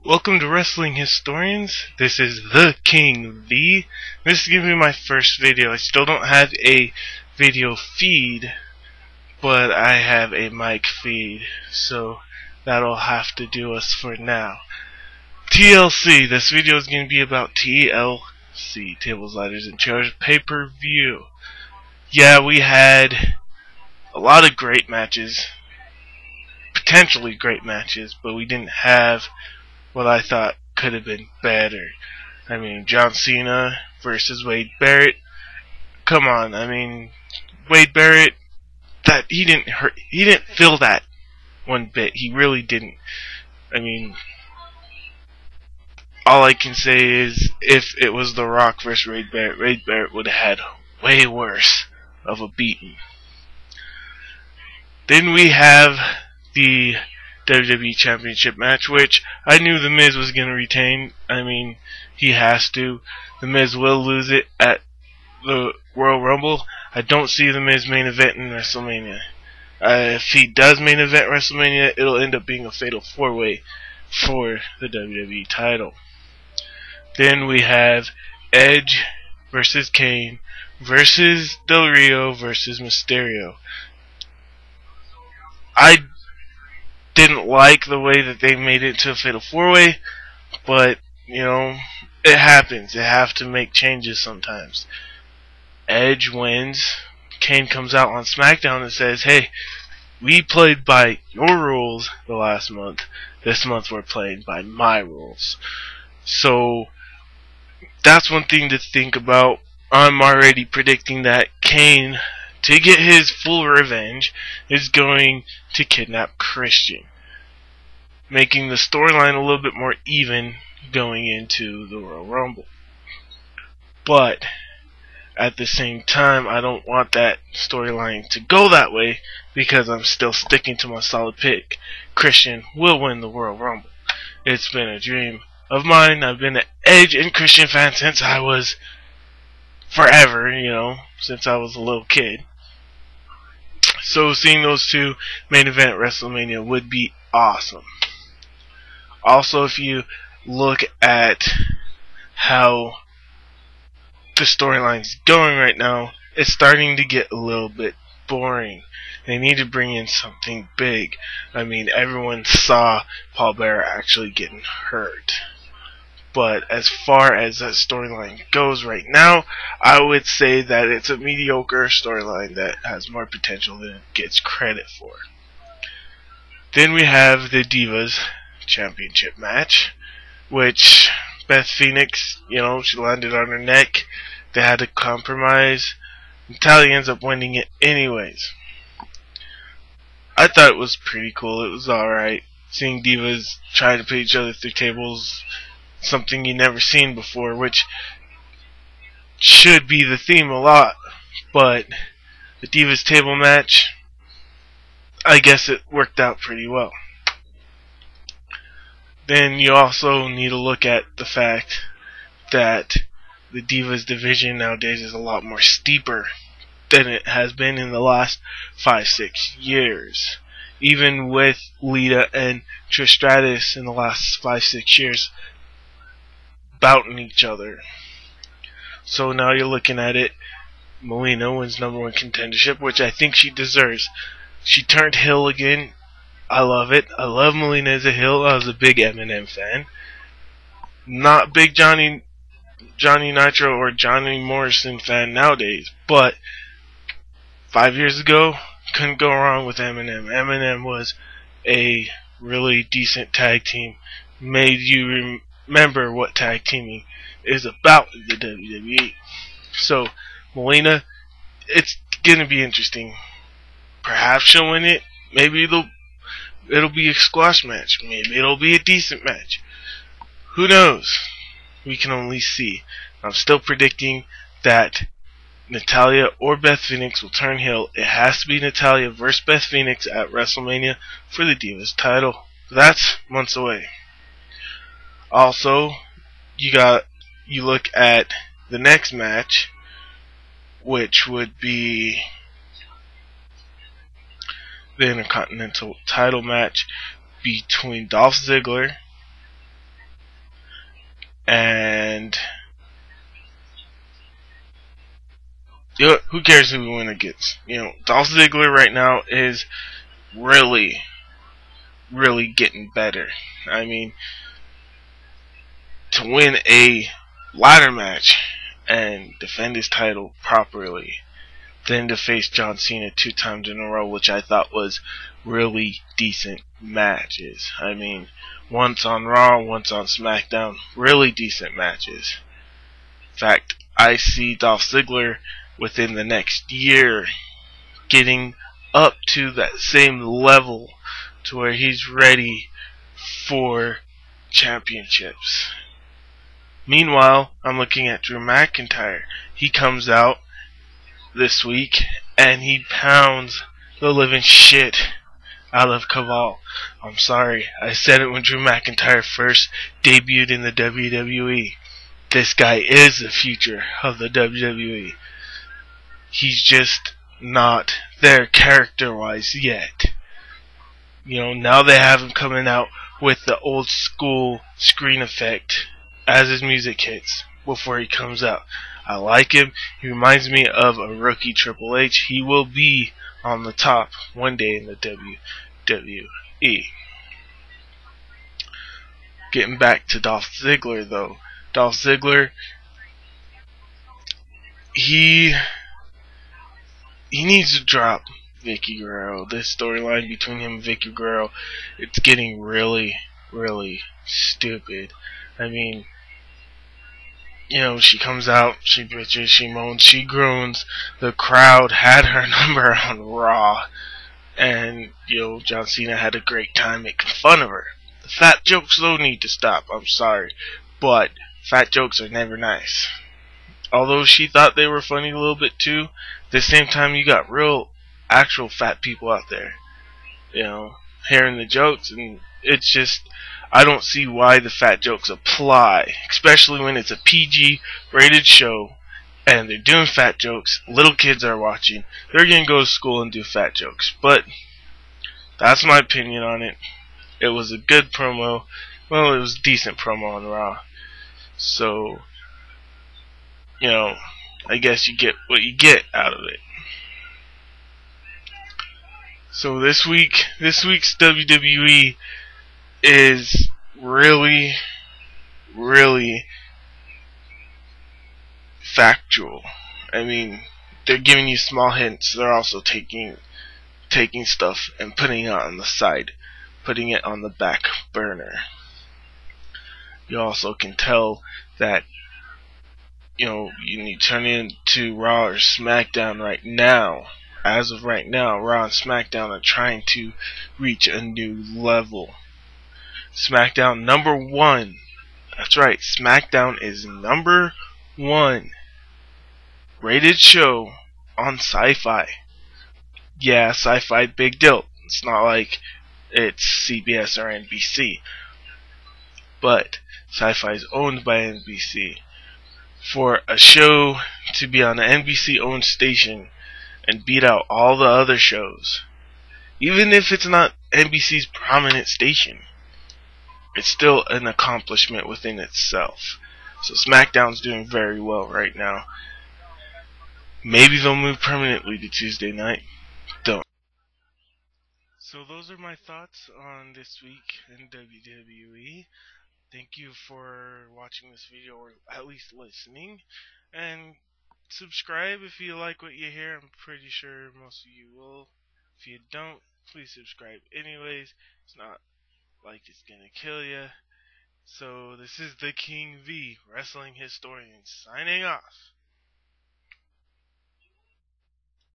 Welcome to Wrestling Historians. This is the King V. This is going to be my first video. I still don't have a video feed, but I have a mic feed, so that'll have to do us for now. TLC. This video is going to be about TLC, Tables, Ladders, and Chairs pay-per-view. Yeah, we had a lot of great matches, potentially great matches, but we didn't have what I thought could have been better. I mean, John Cena versus Wade Barrett. Come on, I mean, Wade Barrett, that he didn't feel that one bit. He really didn't. I mean, all I can say is if it was The Rock versus Wade Barrett would have had way worse of a beating. Then we have the WWE Championship match, which I knew The Miz was going to retain. I mean, he has to. The Miz will lose it at the Royal Rumble. I don't see The Miz main event in WrestleMania. If he does main event WrestleMania, it'll end up being a fatal 4-way for the WWE title. Then we have Edge versus Kane versus Del Rio versus Mysterio. I didn't like the way that they made it to a fatal 4-way, but you know, it happens. They have to make changes sometimes. Edge wins. Kane comes out on SmackDown and says, "Hey, we played by your rules the last month. This month we're playing by my rules." So that's one thing to think about. I'm already predicting that Kane, to get his full revenge, is going to kidnap Christian, making the storyline a little bit more even going into the Royal Rumble. But at the same time, I don't want that storyline to go that way because I'm still sticking to my solid pick. Christian will win the Royal Rumble. It's been a dream of mine. I've been an Edge and Christian fan since I was forever, since I was a little kid. So seeing those two main event WrestleMania would be awesome. Also, if you look at how the storyline's going right now, it's starting to get a little bit boring. They need to bring in something big. I mean, everyone saw Paul Bearer actually getting hurt. But as far as that storyline goes right now, I would say that it's a mediocre storyline that has more potential than it gets credit for. Then we have the Divas Championship match, which Beth Phoenix, she landed on her neck. They had to compromise. Natalya ends up winning it anyways. I thought it was pretty cool. It was alright. Seeing Divas try to put each other through tables, something you never seen before, which should be the theme a lot, but the Divas table match, I guess it worked out pretty well. Then you also need to look at the fact that the Divas division nowadays is a lot more steeper than it has been in the last 5-6 years. Even with Lita and Trish Stratus in the last 5-6 years bouting each other. So now you're looking at it, Melina wins #1 contendership, which I think she deserves. She turned heel again. I love it. I love Melina as a heel. I was a big Eminem fan. Not big Johnny Nitro or Johnny Morrison fan nowadays, but 5 years ago, couldn't go wrong with Eminem. Eminem was a really decent tag team. Made you remember what tag teaming is about in the WWE. So, Melina, it's gonna be interesting. Perhaps she'll win it. Maybe it'll be a squash match. Maybe it'll be a decent match. Who knows? We can only see. I'm still predicting that Natalya or Beth Phoenix will turn heel. It has to be Natalya versus Beth Phoenix at WrestleMania for the Divas title. That's months away. Also, you look at the next match, which would be the Intercontinental title match between Dolph Ziggler And you know, who cares who we win against? You know, Dolph Ziggler right now is really, really getting better. I mean, to win a ladder match and defend his title properly, then to face John Cena 2 times in a row, which I thought was really decent matches. I mean, once on Raw, once on SmackDown, really decent matches. In fact, I see Dolph Ziggler within the next year getting up to that same level to where he's ready for championships. Meanwhile, I'm looking at Drew McIntyre. He comes out this week and he pounds the living shit out of Caval. I'm sorry, I said it when Drew McIntyre first debuted in the WWE. This guy is the future of the WWE. He's just not there character-wise yet. You know, now they have him coming out with the old school screen effect as his music hits before he comes out. I like him. He reminds me of a rookie Triple H. He will be on the top one day in the WWE. Getting back to Dolph Ziggler though. Dolph Ziggler, he needs to drop Vicky Guerrero. This storyline between him and Vicky Guerrero, it's getting really, really stupid. I mean, you know, she comes out, she bitches, she moans, she groans. The crowd had her number on Raw. And, you know, John Cena had a great time making fun of her. The fat jokes though need to stop, I'm sorry. But fat jokes are never nice. Although she thought they were funny a little bit too, at the same time you got real, actual fat people out there, you know, hearing the jokes, and it's just, I don't see why the fat jokes apply, especially when it's a PG rated show and they're doing fat jokes, little kids are watching, they're gonna go to school and do fat jokes. But that's my opinion on it. It was a good promo. Well, it was a decent promo on Raw. So, you know, I guess you get what you get out of it. So this week's WWE is really, really factual. I mean, they're giving you small hints. They're also taking stuff and putting it on the side, putting it on the back burner. You also can tell that, you know, you need to turn into Raw or SmackDown right now. As of right now, Raw and SmackDown are trying to reach a new level. SmackDown #1. That's right, SmackDown is #1 rated show on Sci-Fi. Yeah, Sci-Fi, big deal. It's not like it's CBS or NBC. But Sci-Fi is owned by NBC. For a show to be on an NBC-owned station and beat out all the other shows, even if it's not NBC's prominent station, it's still an accomplishment within itself. So SmackDown's doing very well right now. Maybe they'll move permanently to Tuesday night. Don't. So those are my thoughts on this week in WWE. Thank you for watching this video, or at least listening. And subscribe if you like what you hear. I'm pretty sure most of you will. If you don't, please subscribe anyways. It's not like it's gonna kill you. So this is the King V, Wrestling Historian, signing off.